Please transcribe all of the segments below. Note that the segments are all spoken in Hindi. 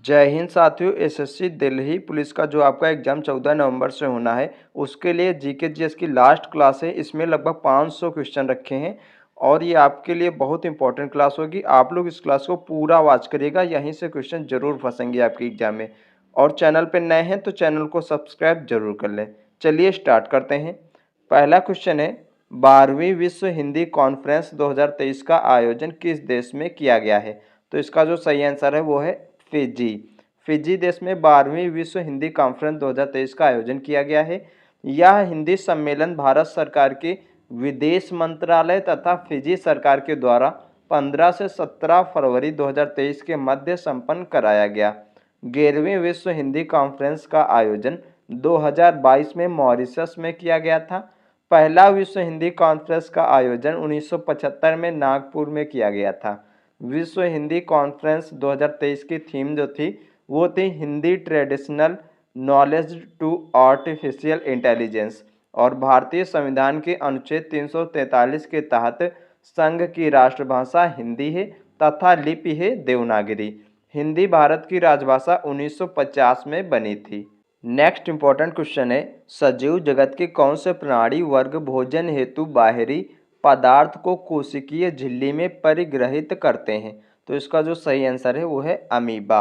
जय हिंद साथियों। एसएससी दिल्ली पुलिस का जो आपका एग्जाम 14 नवंबर से होना है, उसके लिए जीके जीएस की लास्ट क्लास है। इसमें लगभग 500 क्वेश्चन रखे हैं और ये आपके लिए बहुत इंपॉर्टेंट क्लास होगी। आप लोग इस क्लास को पूरा वॉच करिएगा, यहीं से क्वेश्चन जरूर फंसेंगे आपके एग्जाम में। और चैनल पर नए हैं तो चैनल को सब्सक्राइब जरूर कर लें। चलिए स्टार्ट करते हैं। पहला क्वेश्चन है, 12वीं विश्व हिंदी कॉन्फ्रेंस 2023 का आयोजन किस देश में किया गया है? तो इसका जो सही आंसर है वो है फिजी। फिजी देश में 12वीं विश्व हिंदी कॉन्फ्रेंस 2023 का आयोजन किया गया है। यह हिंदी सम्मेलन भारत सरकार के विदेश मंत्रालय तथा फिजी सरकार के द्वारा 15 से 17 फरवरी 2023 के मध्य संपन्न कराया गया। 11वीं विश्व हिंदी कॉन्फ्रेंस का आयोजन 2022 में मॉरिशस में किया गया था। पहला विश्व हिंदी कॉन्फ्रेंस का आयोजन 1975 में नागपुर में किया गया था। विश्व हिंदी कॉन्फ्रेंस 2023 की थीम जो थी वो थी Hindi traditional knowledge to artificial intelligence. और भारतीय संविधान के अनुच्छेद 343 के तहत संघ की राष्ट्रभाषा हिंदी है तथा लिपि है देवनागरी। हिंदी भारत की राजभाषा 1950 में बनी थी। नेक्स्ट इंपॉर्टेंट क्वेश्चन है, सजीव जगत के कौन से प्राणी वर्ग भोजन हेतु बाहरी पदार्थ को कोशिकीय झिल्ली में परिग्रहित करते हैं? तो इसका जो सही आंसर है वो है अमीबा।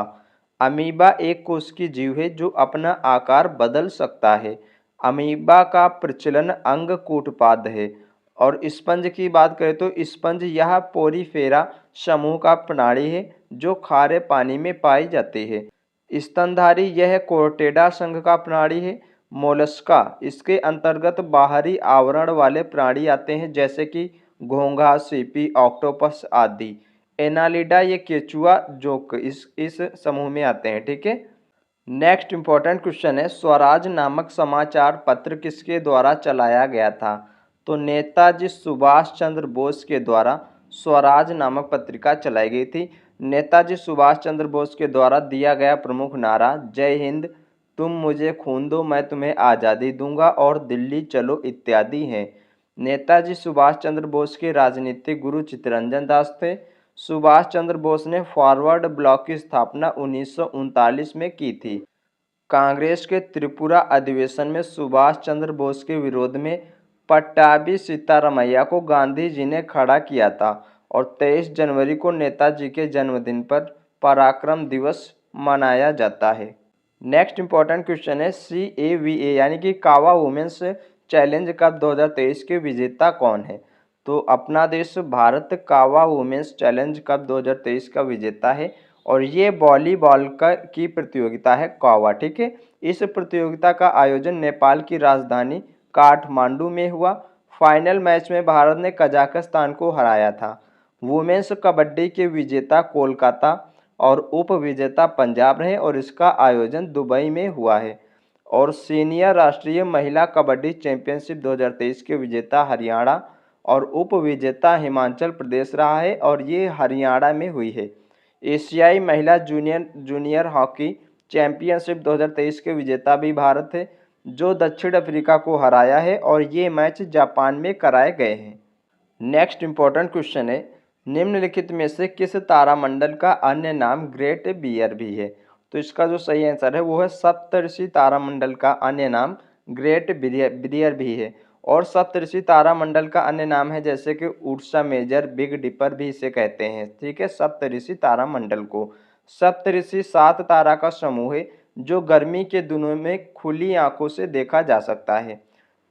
अमीबा एक कोशिकीय जीव है जो अपना आकार बदल सकता है। अमीबा का प्रचलन अंग कूटपाद है। और स्पंज की बात करें तो स्पंज यह पोरीफेरा समूह का प्राणी है जो खारे पानी में पाई जाती है। स्तनधारी यह कोर्टेडा संघ का प्राणी है। मोलस्का, इसके अंतर्गत बाहरी आवरण वाले प्राणी आते हैं जैसे कि घोंघा, सीपी, ऑक्टोपस आदि। एनालिडा ये केचुआ जोक इस समूह में आते हैं। ठीक है। नेक्स्ट इंपॉर्टेंट क्वेश्चन है, स्वराज नामक समाचार पत्र किसके द्वारा चलाया गया था? तो नेताजी सुभाष चंद्र बोस के द्वारा स्वराज नामक पत्रिका चलाई गई थी। नेताजी सुभाष चंद्र बोस के द्वारा दिया गया प्रमुख नारा जय हिंद, तुम मुझे खून दो मैं तुम्हें आज़ादी दूंगा और दिल्ली चलो इत्यादि हैं। नेताजी सुभाष चंद्र बोस के राजनीतिक गुरु चित्तरंजन दास थे। सुभाष चंद्र बोस ने फॉरवर्ड ब्लॉक की स्थापना 1939 में की थी। कांग्रेस के त्रिपुरा अधिवेशन में सुभाष चंद्र बोस के विरोध में पट्टाभी सीतारामैया को गांधी जी ने खड़ा किया था। और 23 जनवरी को नेताजी के जन्मदिन पर पराक्रम दिवस मनाया जाता है। नेक्स्ट इंपॉर्टेंट क्वेश्चन है, CAVA यानी कि कावा वुमेन्स चैलेंज कप 2023 के विजेता कौन है? तो अपना देश भारत कावा वुमेन्स चैलेंज कप 2023 का विजेता है और ये वॉलीबॉल की प्रतियोगिता है कावा। ठीक है। इस प्रतियोगिता का आयोजन नेपाल की राजधानी काठमांडू में हुआ। फाइनल मैच में भारत ने कजाकिस्तान को हराया था। वुमेन्स कबड्डी के विजेता कोलकाता और उप विजेता पंजाब रहे और इसका आयोजन दुबई में हुआ है। और सीनियर राष्ट्रीय महिला कबड्डी चैंपियनशिप 2023 के विजेता हरियाणा और उप विजेता हिमाचल प्रदेश रहा है और ये हरियाणा में हुई है। एशियाई महिला जूनियर हॉकी चैंपियनशिप 2023 के विजेता भी भारत है जो दक्षिण अफ्रीका को हराया है और ये मैच जापान में कराए गए हैं। नेक्स्ट इंपॉर्टेंट क्वेश्चन है, निम्नलिखित में से किस तारामंडल का अन्य नाम ग्रेट बियर भी है? तो इसका जो सही आंसर है वो है सप्तऋषि तारामंडल का अन्य नाम ग्रेट बियर भी है। और सप्तऋषि तारामंडल का अन्य नाम है जैसे कि उर्सा मेजर, बिग डिपर भी इसे कहते हैं। ठीक है। सप्तऋषि तारामंडल को सप्तऋषि 7 तारा का समूह है जो गर्मी के दिनों में खुली आंखों से देखा जा सकता है।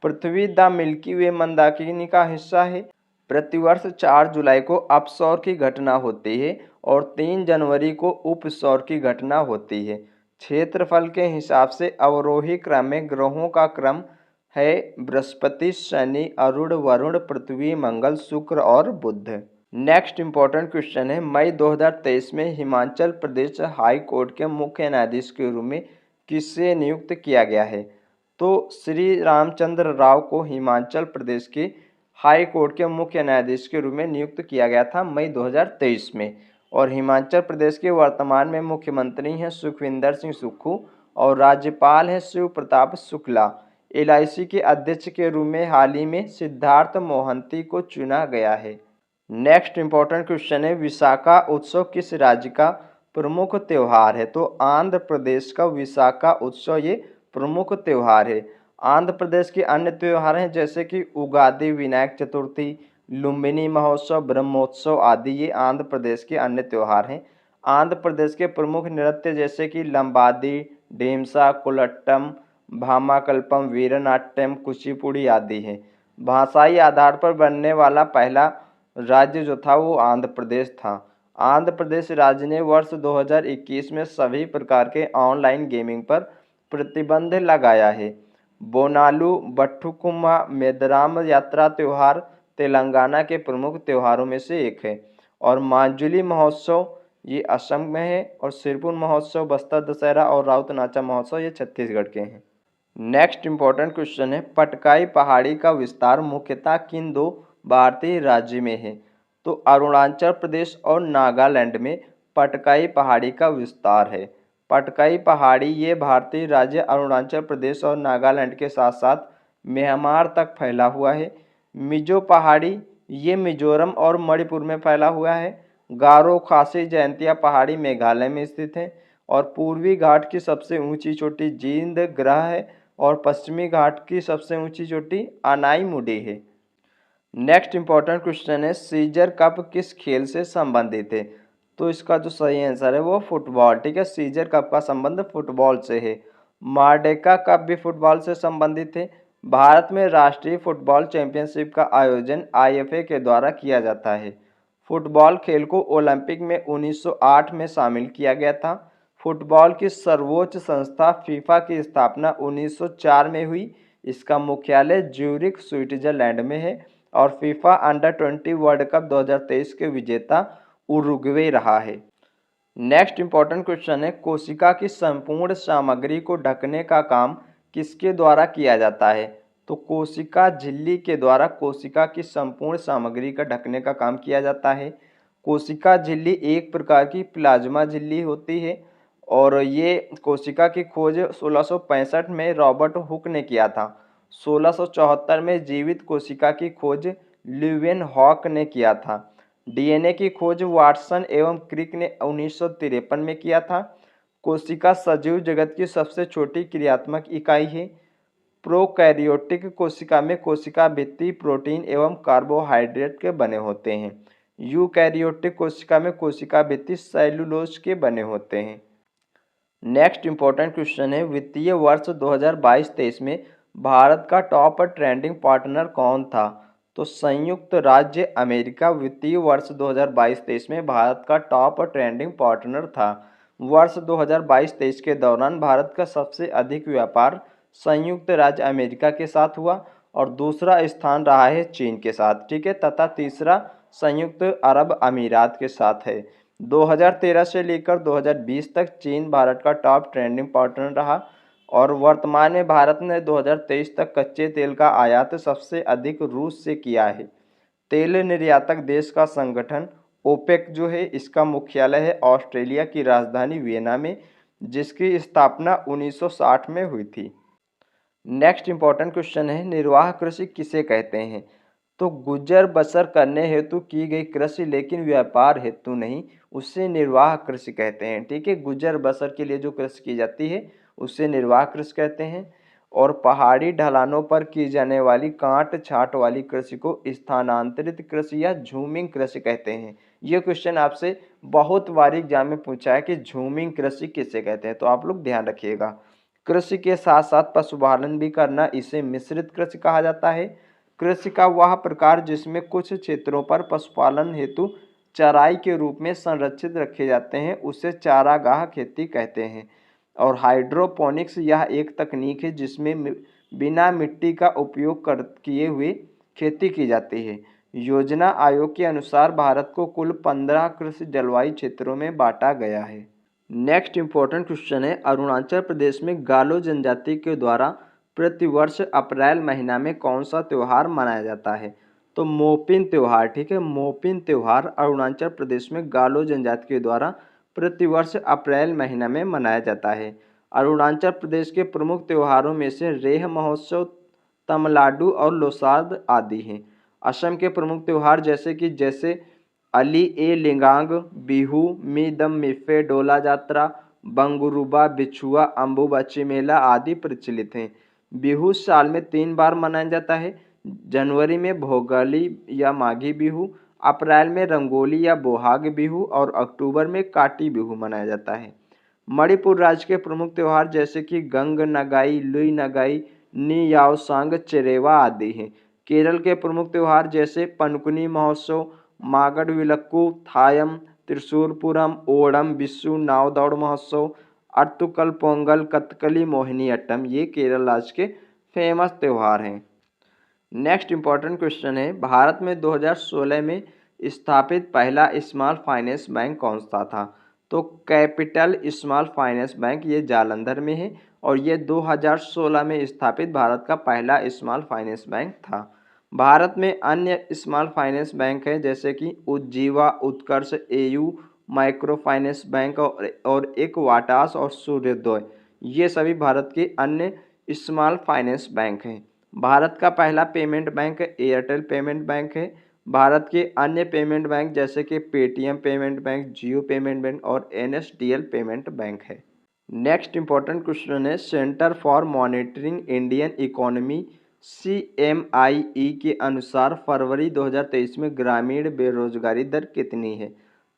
पृथ्वी द मिल्की वे मंदाकिनी का हिस्सा है। प्रतिवर्ष 4 जुलाई को अपसौर की घटना होती है और 3 जनवरी को उपसौर की घटना होती है। क्षेत्रफल के हिसाब से अवरोही क्रम में ग्रहों का क्रम है बृहस्पति, शनि, अरुण, वरुण, पृथ्वी, मंगल, शुक्र और बुध। नेक्स्ट इंपॉर्टेंट क्वेश्चन है, मई 2023 में हिमाचल प्रदेश हाई कोर्ट के मुख्य न्यायाधीश के रूप में किसे नियुक्त किया गया है? तो श्री रामचंद्र राव को हिमाचल प्रदेश के हाई कोर्ट के मुख्य न्यायाधीश के रूप में नियुक्त किया गया था मई 2023 में। और हिमाचल प्रदेश के वर्तमान में मुख्यमंत्री हैं सुखविंदर सिंह सुक्खू और राज्यपाल हैं शिव प्रताप शुक्ला। LIC के अध्यक्ष के रूप में हाल ही में सिद्धार्थ मोहंती को चुना गया है। नेक्स्ट इंपॉर्टेंट क्वेश्चन है, विशाखा उत्सव किस राज्य का प्रमुख त्यौहार है। तो आंध्र प्रदेश का विशाखा उत्सव ये प्रमुख त्यौहार है। आंध्र प्रदेश के अन्य त्यौहार हैं जैसे कि उगादि, विनायक चतुर्थी, लुम्बिनी महोत्सव, ब्रह्मोत्सव आदि, ये आंध्र प्रदेश के अन्य त्यौहार हैं। आंध्र प्रदेश के प्रमुख नृत्य जैसे कि लंबादी, ढेमसा, कुलट्टम, भामाकल्पम, वीरनाट्यम, कुचिपुड़ी आदि हैं। भाषाई आधार पर बनने वाला पहला राज्य जो था वो आंध्र प्रदेश था। आंध्र प्रदेश राज्य ने वर्ष 2021 में सभी प्रकार के ऑनलाइन गेमिंग पर प्रतिबंध लगाया है। बोनालू बट्ठुकुम्मा मेदराम यात्रा त्यौहार तेलंगाना के प्रमुख त्योहारों में से एक है। और मांजुली महोत्सव ये असम में है, और सिरपुर महोत्सव, बस्तर दशहरा और राउत नाचा महोत्सव ये छत्तीसगढ़ के हैं। नेक्स्ट इंपॉर्टेंट क्वेश्चन है, पटकाई पहाड़ी का विस्तार मुख्यतः किन दो भारतीय राज्य में है? तो अरुणाचल प्रदेश और नागालैंड में पटकाई पहाड़ी का विस्तार है। पटकाई पहाड़ी ये भारतीय राज्य अरुणाचल प्रदेश और नागालैंड के साथ साथ म्यांमार तक फैला हुआ है। मिजो पहाड़ी ये मिजोरम और मणिपुर में फैला हुआ है। गारो खासी जयंतिया पहाड़ी मेघालय में स्थित है। और पूर्वी घाट की सबसे ऊंची चोटी जींद ग्रह है, और पश्चिमी घाट की सबसे ऊंची चोटी अनाईमुडी है। नेक्स्ट इंपॉर्टेंट क्वेश्चन है, सीजर कप किस खेल से संबंधित है? तो इसका जो सही आंसर है वो फुटबॉल। ठीक है, सीजर कप का संबंध फुटबॉल से है। मार्डेका कप भी फुटबॉल से संबंधित है। भारत में राष्ट्रीय फुटबॉल चैंपियनशिप का आयोजन आईएफए के द्वारा किया जाता है। फुटबॉल खेल को ओलंपिक में 1908 में शामिल किया गया था। फुटबॉल की सर्वोच्च संस्था फीफा की स्थापना 1904 में हुई। इसका मुख्यालय ज्यूरिख स्विट्जरलैंड में है। और फीफा अंडर 20 वर्ल्ड कप 2023 के विजेता उरुग्वे रहा है। नेक्स्ट इंपॉर्टेंट क्वेश्चन है, कोशिका की संपूर्ण सामग्री को ढकने का काम किसके द्वारा किया जाता है? तो कोशिका झिल्ली के द्वारा कोशिका की संपूर्ण सामग्री का ढकने का काम किया जाता है। कोशिका झिल्ली एक प्रकार की प्लाज्मा झिल्ली होती है, और ये कोशिका की खोज 1665 में रॉबर्ट हुक ने किया था। 1674 में जीवित कोशिका की खोज ल्यूवेनहॉक ने किया था। डीएनए की खोज वाटसन एवं क्रिक ने 1953 में किया था। कोशिका सजीव जगत की सबसे छोटी क्रियात्मक इकाई है। प्रोकैरियोटिक कोशिका में कोशिका भित्ति प्रोटीन एवं कार्बोहाइड्रेट के बने होते हैं। यूकैरियोटिक कोशिका में कोशिका भित्ति सेलुलोज के बने होते हैं। नेक्स्ट इंपॉर्टेंट क्वेश्चन है, वित्तीय वर्ष 2022-23 में भारत का टॉप ट्रेंडिंग पार्टनर कौन था? तो संयुक्त राज्य अमेरिका वित्तीय वर्ष 2022-23 में भारत का टॉप ट्रेंडिंग पार्टनर था। वर्ष 2022-23 के दौरान भारत का सबसे अधिक व्यापार संयुक्त राज्य अमेरिका के साथ हुआ, और दूसरा स्थान रहा है चीन के साथ। ठीक है, तथा तीसरा संयुक्त अरब अमीरात के साथ है। 2013 से लेकर 2020 तक चीन भारत का टॉप ट्रेंडिंग पार्टनर रहा, और वर्तमान में भारत ने 2023 तक कच्चे तेल का आयात सबसे अधिक रूस से किया है। तेल निर्यातक देश का संगठन ओपेक जो है, इसका मुख्यालय है ऑस्ट्रेलिया की राजधानी वियना में, जिसकी स्थापना 1960 में हुई थी। नेक्स्ट इंपॉर्टेंट क्वेश्चन है, निर्वाह कृषि किसे कहते हैं? तो गुजर बसर करने हेतु की गई कृषि लेकिन व्यापार हेतु नहीं, उससे निर्वाह कृषि कहते हैं। ठीक है, गुजर बसर के लिए जो कृषि की जाती है उससे निर्वाह कृषि कहते हैं। और पहाड़ी ढलानों पर की जाने वाली काट छाट वाली कृषि को स्थानांतरित कृषि या झूमिंग कृषि कहते हैं। ये क्वेश्चन आपसे बहुत बार एग्जाम में पूछा है कि झूमिंग कृषि किसे कहते हैं, तो आप लोग ध्यान रखिएगा। कृषि के साथ साथ पशुपालन भी करना, इसे मिश्रित कृषि कहा जाता है। कृषि का वह प्रकार जिसमें कुछ क्षेत्रों पर पशुपालन हेतु चराई के रूप में संरक्षित रखे जाते हैं उसे चारागाह खेती कहते हैं। और हाइड्रोपोनिक्स यह एक तकनीक है जिसमें बिना मिट्टी का उपयोग किए हुए खेती की जाती है। योजना आयोग के अनुसार भारत को कुल 15 कृषि जलवायु क्षेत्रों में बांटा गया है। नेक्स्ट इंपॉर्टेंट क्वेश्चन है, अरुणाचल प्रदेश में गालो जनजाति के द्वारा प्रतिवर्ष अप्रैल महीना में कौन सा त्यौहार मनाया जाता है? तो मोपिन त्यौहार। ठीक है, मोपिन त्यौहार अरुणाचल प्रदेश में गालो जनजाति के द्वारा प्रतिवर्ष अप्रैल महीना में मनाया जाता है। अरुणाचल प्रदेश के प्रमुख त्योहारों में से रेह महोत्सव, तमलाडू और लोसार आदि हैं। असम के प्रमुख त्यौहार जैसे अली ए लिंगांग, बिहू, मीदम मिफे, डोला जात्रा, बंगुरुबा, बिछुआ, अम्बुबाची मेला आदि प्रचलित हैं। बिहू साल में 3 बार मनाया जाता है। जनवरी में भोगाली या माघी बिहू, अप्रैल में रंगोली या बोहाग बिहू और अक्टूबर में काटी बिहू मनाया जाता है। मणिपुर राज्य के प्रमुख त्योहार जैसे कि गंग नगाई, लुई नगाई, नी याओसांग, चेरेवा आदि हैं। केरल के प्रमुख त्योहार जैसे पनकुनी महोत्सव, मागड विलक्कू, थायम, त्रिशूरपुरम, ओणम, विशु, नाव दौड़ महोत्सव, अट्टुकल पोंगल, कथकली, मोहिनीअट्टम ये केरल राज्य के फेमस त्योहार हैं। नेक्स्ट इंपॉर्टेंट क्वेश्चन है, भारत में 2016 में स्थापित पहला स्मॉल फाइनेंस बैंक कौन सा था? तो कैपिटल स्मॉल फाइनेंस बैंक ये जालंधर में है और ये 2016 में स्थापित भारत का पहला स्मॉल फाइनेंस बैंक था। भारत में अन्य स्मॉल फाइनेंस बैंक हैं जैसे कि उज्जीवा, उत्कर्ष, एयू माइक्रो फाइनेंस बैंक और एक वाटास और सूर्योदय, ये सभी भारत के अन्य स्मॉल फाइनेंस बैंक हैं। भारत का पहला payment bank Airtel payment bank है। भारत के अन्य पेमेंट बैंक जैसे कि पेटीएम पेमेंट बैंक, जियो पेमेंट बैंक और एनएसडीएल पेमेंट बैंक है। नेक्स्ट इंपॉर्टेंट क्वेश्चन है, centre for monitoring Indian economy CMIE के अनुसार फरवरी 2023 में ग्रामीण बेरोजगारी दर कितनी है?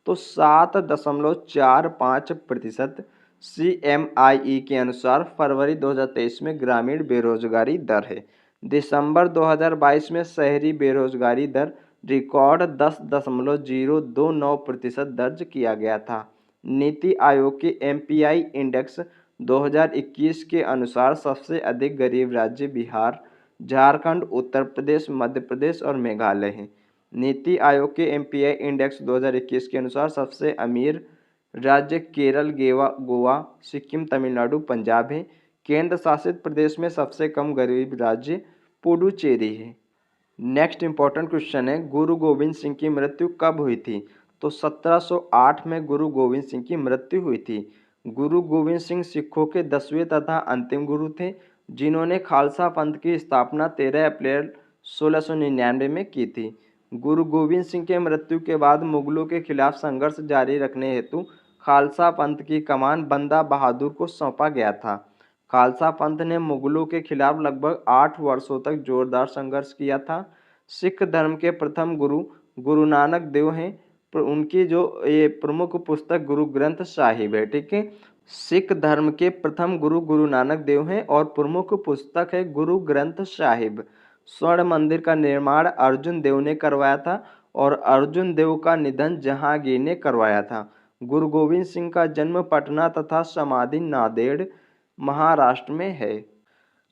तो 7.45% CMIE के अनुसार फरवरी 2023 में ग्रामीण बेरोजगारी दर है। दिसंबर 2022 में शहरी बेरोजगारी दर रिकॉर्ड 10.029% दर्ज किया गया था। नीति आयोग के MPI इंडेक्स 2021 के अनुसार सबसे अधिक गरीब राज्य बिहार, झारखंड, उत्तर प्रदेश, मध्य प्रदेश और मेघालय हैं। नीति आयोग के MPI इंडेक्स 2021 के अनुसार सबसे अमीर राज्य केरल, गोवा, सिक्किम, तमिलनाडु, पंजाब है। केंद्र शासित प्रदेश में सबसे कम गरीब राज्य पुडुचेरी है। नेक्स्ट इंपॉर्टेंट क्वेश्चन है, गुरु गोविंद सिंह की मृत्यु कब हुई थी? तो 1708 में गुरु गोविंद सिंह की मृत्यु हुई थी। गुरु गोविंद सिंह सिखों के 10वें तथा अंतिम गुरु थे जिन्होंने खालसा पंथ की स्थापना 13 अप्रैल 1699 में की थी। गुरु गोविंद सिंह के मृत्यु के बाद मुगलों के खिलाफ संघर्ष जारी रखने हेतु खालसा पंथ की कमान बंदा बहादुर को सौंपा गया था। खालसा पंथ ने मुगलों के खिलाफ लगभग 8 वर्षों तक जोरदार संघर्ष किया था। सिख धर्म के प्रथम गुरु गुरु नानक देव हैं। उनकी जो ये प्रमुख पुस्तक गुरु ग्रंथ साहिब है, ठीक है। सिख धर्म के प्रथम गुरु गुरु नानक देव हैं और प्रमुख पुस्तक है गुरु ग्रंथ साहिब। स्वर्ण मंदिर का निर्माण अर्जुन देव ने करवाया था और अर्जुन देव का निधन जहांगीर ने करवाया था। गुरु गोविंद सिंह का जन्म पटना तथा समाधि नांदेड़ महाराष्ट्र में है।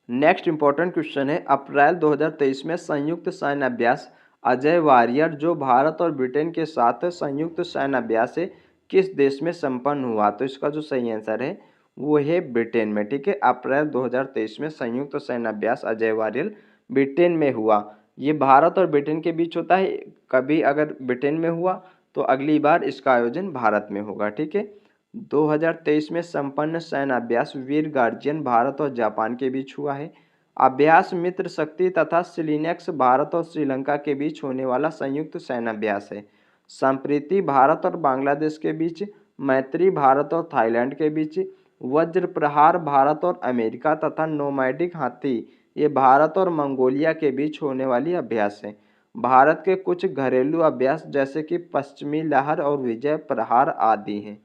नेक्स्ट इंपॉर्टेंट क्वेश्चन है, अप्रैल 2023 में संयुक्त सैन्य अभ्यास अजय वारियर जो भारत और ब्रिटेन के साथ संयुक्त सैन्य अभ्यास है किस देश में संपन्न हुआ? तो इसका जो सही आंसर है वो है ब्रिटेन में, ठीक है। अप्रैल 2023 में संयुक्त सैन्य अभ्यास अजय वारियर ब्रिटेन में हुआ। ये भारत और ब्रिटेन के बीच होता है। कभी अगर ब्रिटेन में हुआ तो अगली बार इसका आयोजन भारत में होगा, ठीक है। 2023 में संपन्न सैन्य अभ्यास वीर गार्जियन भारत और जापान के बीच हुआ है। अभ्यास मित्र शक्ति तथा सिलिनेक्स भारत और श्रीलंका के बीच होने वाला संयुक्त सैन्य अभ्यास है। संप्रीति भारत और बांग्लादेश के बीच, मैत्री भारत और थाईलैंड के बीच, वज्र प्रहार भारत और अमेरिका तथा नोमैडिक हाथी ये भारत और मंगोलिया के बीच होने वाली अभ्यास है। भारत के कुछ घरेलू अभ्यास जैसे कि पश्चिमी लहर और विजय प्रहार आदि हैं।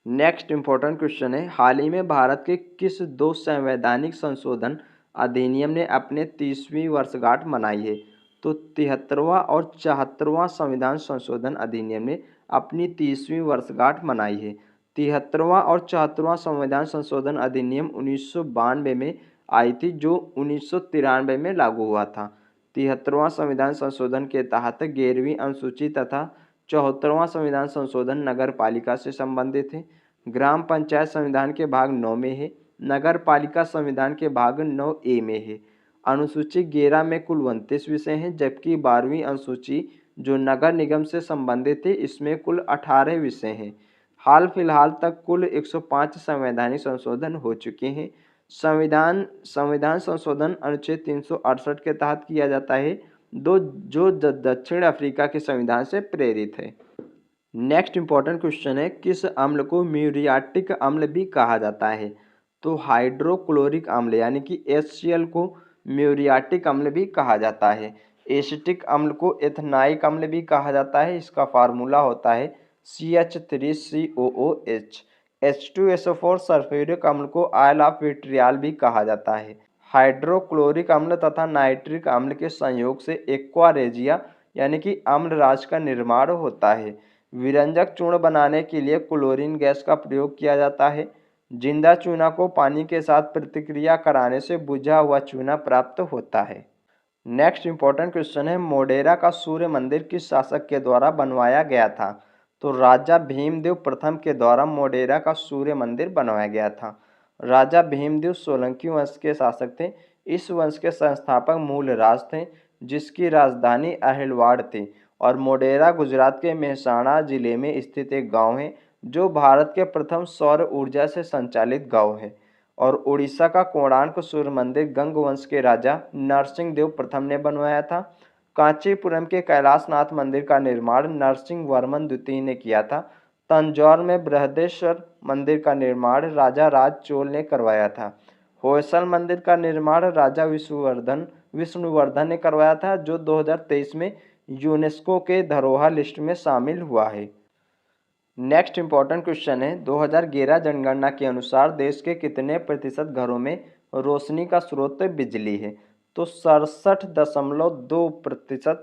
नेक्स्ट इंपॉर्टेंट क्वेश्चन है, हाल ही में भारत के किस दो संवैधानिक संशोधन अधिनियम ने अपने 30वीं वर्षगांठ मनाई है? तो 73वां और 74वां संविधान संशोधन अधिनियम ने अपनी 30वीं वर्षगांठ मनाई है। 73वां और 74वां संविधान संशोधन अधिनियम 1992 में आई थी जो 1993 में लागू हुआ था। 73वां संविधान संशोधन के तहत 11वीं अनुसूची तथा 74वां संविधान संशोधन नगर पालिका से संबंधित है। ग्राम पंचायत संविधान के भाग 9 में है। नगर पालिका संविधान के भाग 9A में है। अनुसूची 11 में कुल 29 विषय हैं जबकि 12वीं अनुसूची जो नगर निगम से संबंधित है इसमें कुल 18 विषय हैं। हाल फिलहाल तक कुल 105 संवैधानिक संशोधन हो चुके हैं। संविधान संशोधन अनुच्छेद 368 के तहत किया जाता है जो दक्षिण अफ्रीका के संविधान से प्रेरित है। नेक्स्ट इंपॉर्टेंट क्वेश्चन है, किस अम्ल को म्यूरियाटिक अम्ल भी कहा जाता है? तो हाइड्रोक्लोरिक अम्ल यानी कि HCl को म्यूरियाटिक अम्ल भी कहा जाता है। एसिटिक अम्ल को एथनाइक अम्ल भी कहा जाता है। इसका फार्मूला होता है CH3COOH। H2SO4 सल्फ्यूरिक अम्ल को ऑयल ऑफ विट्रियल भी कहा जाता है। हाइड्रोक्लोरिक अम्ल तथा नाइट्रिक अम्ल के संयोग से एक्वा रेजिया यानी कि अम्लराज का निर्माण होता है। विरंजक चूर्ण बनाने के लिए क्लोरीन गैस का प्रयोग किया जाता है। जिंदा चूना को पानी के साथ प्रतिक्रिया कराने से बुझा हुआ चूना प्राप्त होता है। नेक्स्ट इंपॉर्टेंट क्वेश्चन है, मोढेरा का सूर्य मंदिर किस शासक के द्वारा बनवाया गया था? तो राजा भीमदेव प्रथम के द्वारा मोढेरा का सूर्य मंदिर बनवाया गया था। राजा भीमदेव सोलंकी वंश के शासक थे। इस वंश के संस्थापक मूलराज थे, जिसकी राजधानी अहिलवाड़ थी। और मोढेरा गुजरात के मेहसाणा जिले में स्थित एक गांव है, जो भारत के प्रथम सौर ऊर्जा से संचालित गांव है। और उड़ीसा का कोणार्क सूर्य मंदिर गंग वंश के राजा नरसिंह देव प्रथम ने बनवाया था। कांचीपुरम के कैलाशनाथ मंदिर का निर्माण नरसिंह वर्मन द्वितीय ने किया था। तंजौर में बृहदेश्वर मंदिर का निर्माण राजा राज चोल ने करवाया था। होयसल मंदिर का निर्माण राजा विष्णुवर्धन ने करवाया था, जो 2023 में यूनेस्को के धरोहर लिस्ट में शामिल हुआ है। नेक्स्ट इंपॉर्टेंट क्वेश्चन है, 2011 जनगणना के अनुसार देश के कितने प्रतिशत घरों में रोशनी का स्रोत बिजली है? तो 67.2%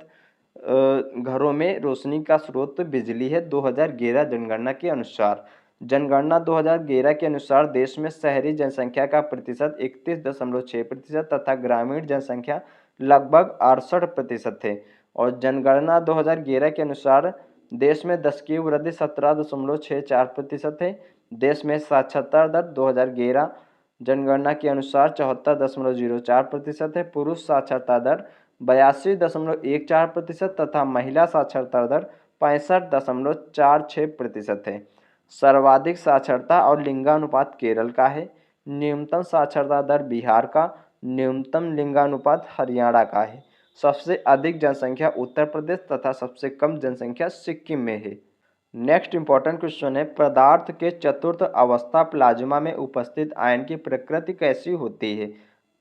घरों में रोशनी का स्रोत बिजली है 2011 जनगणना के अनुसार। जनगणना 2011 के अनुसार देश में शहरी जनसंख्या का प्रतिशत 31.6% तथा ग्रामीण जनसंख्या लगभग 68% है। और जनगणना 2011 के अनुसार देश में 10 की वृद्धि 17.64% है। देश में साक्षरता दर 2011 जनगणना के अनुसार 74.04% है। पुरुष साक्षरता दर 82.14% तथा महिला साक्षरता दर 65.46% है। सर्वाधिक साक्षरता और लिंगानुपात केरल का है। न्यूनतम साक्षरता दर बिहार का, न्यूनतम लिंगानुपात हरियाणा का है। सबसे अधिक जनसंख्या उत्तर प्रदेश तथा सबसे कम जनसंख्या सिक्किम में है। नेक्स्ट इंपॉर्टेंट क्वेश्चन है, पदार्थ के चतुर्थ अवस्था प्लाज्मा में उपस्थित आयन की प्रकृति कैसी होती है?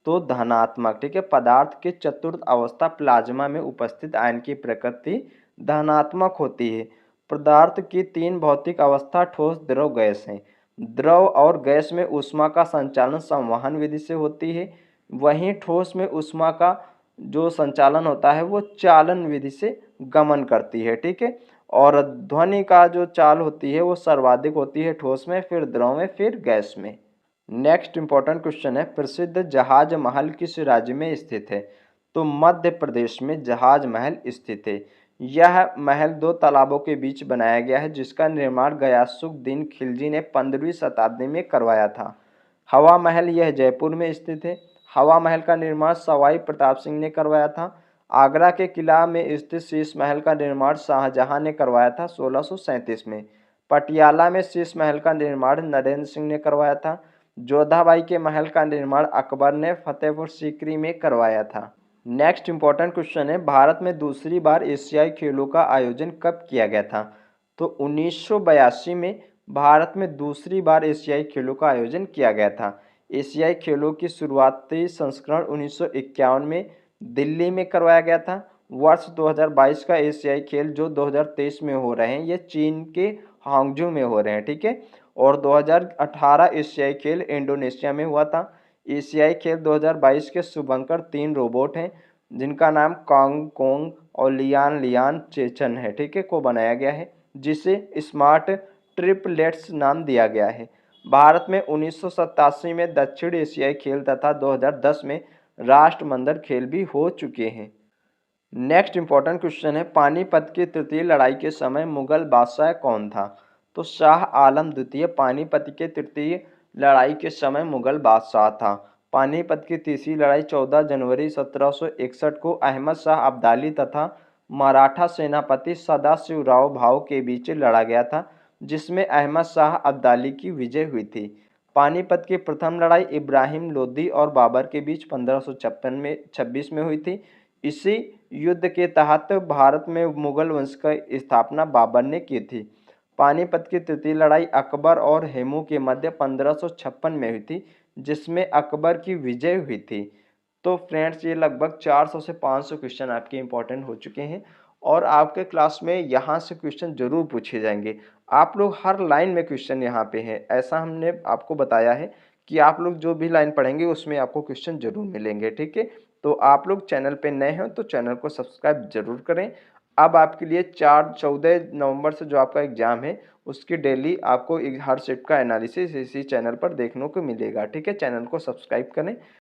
तो धनात्मक। ठीक है, पदार्थ के चतुर्थ अवस्था प्लाज्मा में उपस्थित आयन की प्रकृति धनात्मक होती है। पदार्थ की 3 भौतिक अवस्था ठोस, द्रव, गैस है। द्रव और गैस में ऊष्मा का संचालन संवहन विधि से होती है, वहीं ठोस में ऊष्मा का जो संचालन होता है वो चालन विधि से गमन करती है। ठीक है, और ध्वनि का जो चाल होती है वो सर्वाधिक होती है ठोस में, फिर द्रव में, फिर गैस में। नेक्स्ट इंपॉर्टेंट क्वेश्चन है, प्रसिद्ध जहाज महल किस राज्य में स्थित है? तो मध्य प्रदेश में जहाज महल स्थित है। यह महल 2 तालाबों के बीच बनाया गया है, जिसका निर्माण गयासुद्दीन खिलजी ने 15वीं शताब्दी में करवाया था। हवा महल यह जयपुर में स्थित है। हवा महल का निर्माण सवाई प्रताप सिंह ने करवाया था। आगरा के किला में स्थित शीश महल का निर्माण शाहजहां ने करवाया था 1637 में। पटियाला में शीश महल का निर्माण नरेंद्र सिंह ने करवाया था। जोधाबाई के महल का निर्माण अकबर ने फतेहपुर सीकरी में करवाया था। नेक्स्ट इंपॉर्टेंट क्वेश्चन है, भारत में दूसरी बार एशियाई खेलों का आयोजन कब किया गया था? तो 1982 में भारत में दूसरी बार एशियाई खेलों का आयोजन किया गया था। एशियाई खेलों की शुरुआती संस्करण 1951 में दिल्ली में करवाया गया था। वर्ष 2022 का एशियाई खेल जो 2023 में हो रहे हैं, ये चीन के हांगझू में हो रहे हैं। ठीक है, और 2018 एशियाई खेल इंडोनेशिया में हुआ था। एशियाई खेल 2022 के शुभंकर 3 रोबोट हैं, जिनका नाम कांग कोंग और लियान लियान चेचन है। ठीक है, को बनाया गया है, जिसे स्मार्ट ट्रिपलेट्स नाम दिया गया है। भारत में 1987 में दक्षिण एशियाई खेल तथा 2010 में राष्ट्रमंडल खेल भी हो चुके हैं। नेक्स्ट इंपॉर्टेंट क्वेश्चन है, पानीपत की तृतीय लड़ाई के समय मुगल बादशाह कौन था? तो शाह आलम द्वितीय पानीपत के तृतीय लड़ाई के समय मुगल बादशाह था। पानीपत की तीसरी लड़ाई 14 जनवरी 1761 को अहमद शाह अब्दाली तथा मराठा सेनापति सदाशिवराव भाऊ के बीच लड़ा गया था, जिसमें अहमद शाह अब्दाली की विजय हुई थी। पानीपत की प्रथम लड़ाई इब्राहिम लोदी और बाबर के बीच 1556 में 26 में हुई थी। इसी युद्ध के तहत भारत में मुगल वंश का स्थापना बाबर ने की थी। पानीपत की तृतीय लड़ाई अकबर और हेमू के मध्य 1556 में हुई थी, जिसमें अकबर की विजय हुई थी। तो फ्रेंड्स, ये लगभग 400 से 500 क्वेश्चन आपके इंपॉर्टेंट हो चुके हैं और आपके क्लास में यहाँ से क्वेश्चन जरूर पूछे जाएंगे। आप लोग हर लाइन में क्वेश्चन यहाँ पे हैं, ऐसा हमने आपको बताया है कि आप लोग जो भी लाइन पढ़ेंगे उसमें आपको क्वेश्चन जरूर मिलेंगे। ठीक है, तो आप लोग चैनल पे नए हैं तो चैनल को सब्सक्राइब जरूर करें। अब आपके लिए 14 नवंबर से जो आपका एग्जाम है उसकी डेली आपको हर शिफ्ट का एनालिसिस इसी चैनल पर देखने को मिलेगा। ठीक है, चैनल को सब्सक्राइब करें।